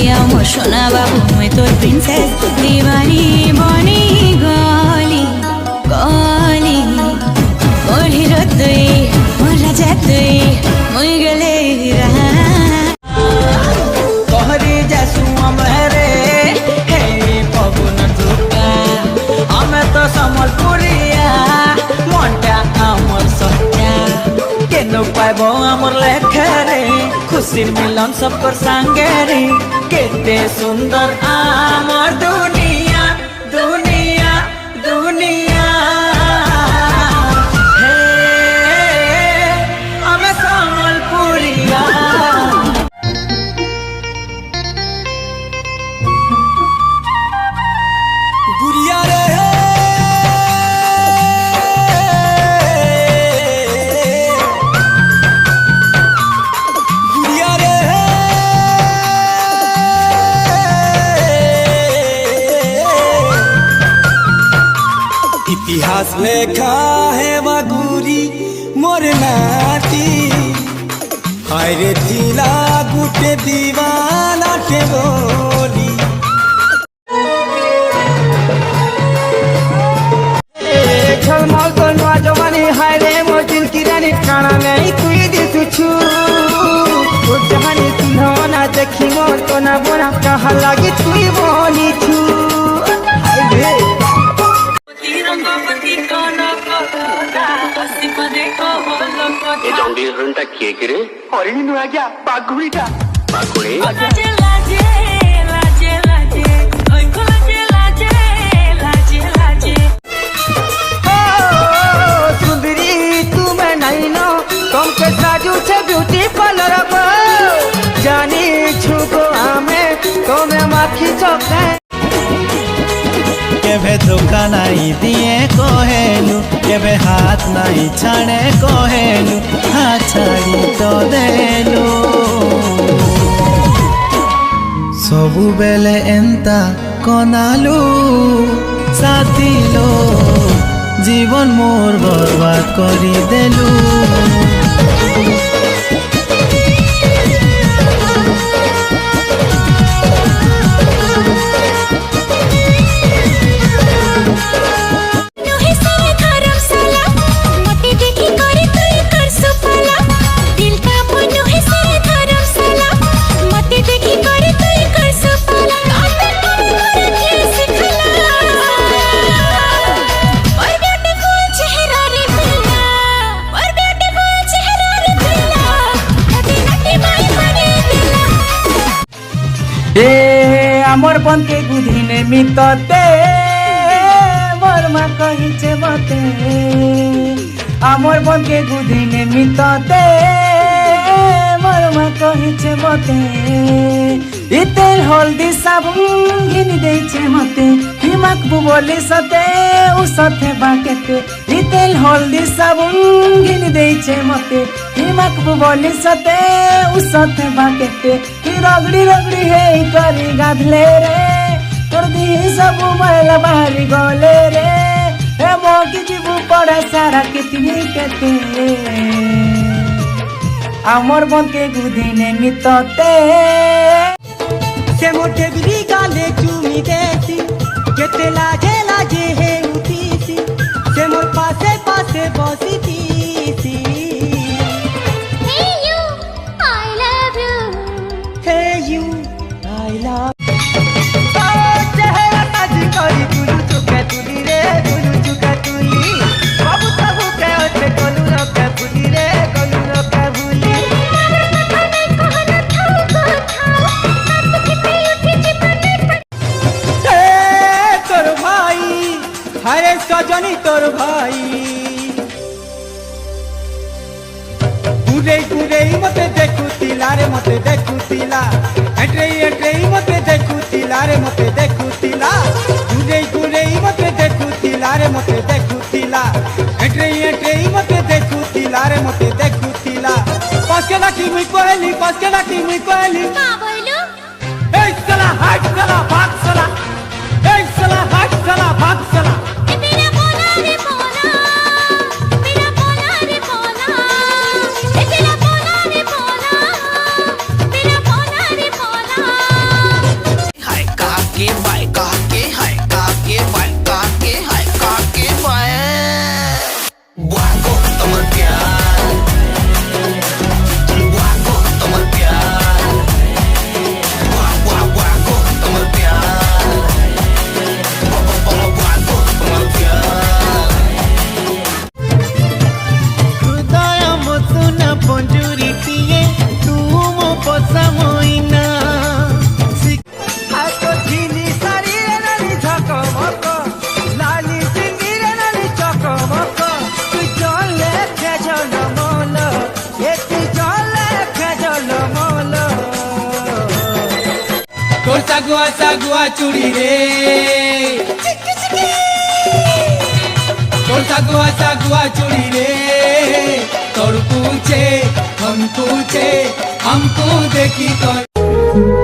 আমার সোনা বাবু মুই তোর প্রিন্সেস দিবানি বনি গলি গলি ওড়ির তুই মোর রাজা তুই মুই গলে রাহা कहरी जैसू हमरे हे पवन दुर्गा हमें तो समलपुरिया मनटा आमर सच्चा केनो पाइबो आमर लेखरे खुशी मिलन सब कर संगे रे केते सुंदर आमर दुनिया दुनिया दुनिया हे हमें समलपुरिया गुड़िया रे गुड़िया रे इतिहास लेखा है बागुरी मोर नाती हाय रे थिला गुटे दीवाना के बोली झलमल तो नवा जवानी हाय रे मोजिल किरानी काना नहीं तुई दिसुछु ओ जहानी तुना देखी मोर तो ना बोना कहा लागी तुई बोनी छु हाय रे ए जंगली हरणटा किए करे हरिणी नुआ गया बाघुड़ीटा बाघुड़ी सुंदरी तुम्हें नहीं नो तुम के साजू छे ब्यूटी पार्लर जानी छुको हमें तुम्हें माखी चौके केभे धोखा नहीं दिए कहेलु केभे हाथ नहीं छाड़े कहेलु हाथ छाड़ी तो देलु सबु बेले एंता कनालु साथी लो जीवन मोर बर्बाद करी देलु आमर बन के गुधिने मितते मोर माँ कहिचे मते आमर बन के गुधिने मितते मोर माँ कहिचे मते इतेल हल्दी साबुन घिनी देइचे मते हिमाक बुबली सते उ सथे बाकेते इतेल हल्दी साबुन घिनी देइचे मते हिमाक बुबली सते उ सथे बाकेते रगड़ी रगड़ी है करी गाधले रे तोर दी सब मैला बाहरी गले रे हे मोकी जीवु पड़ा सारा कितनी केते आमर बन के गुदिने मितते से मोटे बिरी गाले चुमी देती केते लाजे लाजे है उठीसी से मोर पासे पासे बसी थी Hey you, I love गुरु चुका तुली रे गुरु चुका तुली बाबू ताबू के ओते कोलू रखा भूली रे कोलू रखा भूली तोर भाई हरे सजनी तोर भाई गुरे गुरे मते देखुतिला रे मते देखुतिला एट्रे मते देखुतिला रे मते देखुतिला गुरे गुरे मते देखुतिला रे मते देखुतिला एट्रे मते देखुतिला रे मते देखुतिला पासके लाठी मुई कहली का बोलू ए साला हट साला भाग साला ए साला हट साला भाग साला मेरा बोला रे बोला मेरा बोला रे बोला मेरा बोला रे बोला मेरा बोला रे बोला তোর সাগুয়া সাগুয়া চুড়ি রে তোর সাগুয়া সাগুয়া চুড়ি রে তোর पूछे हमको देखी तो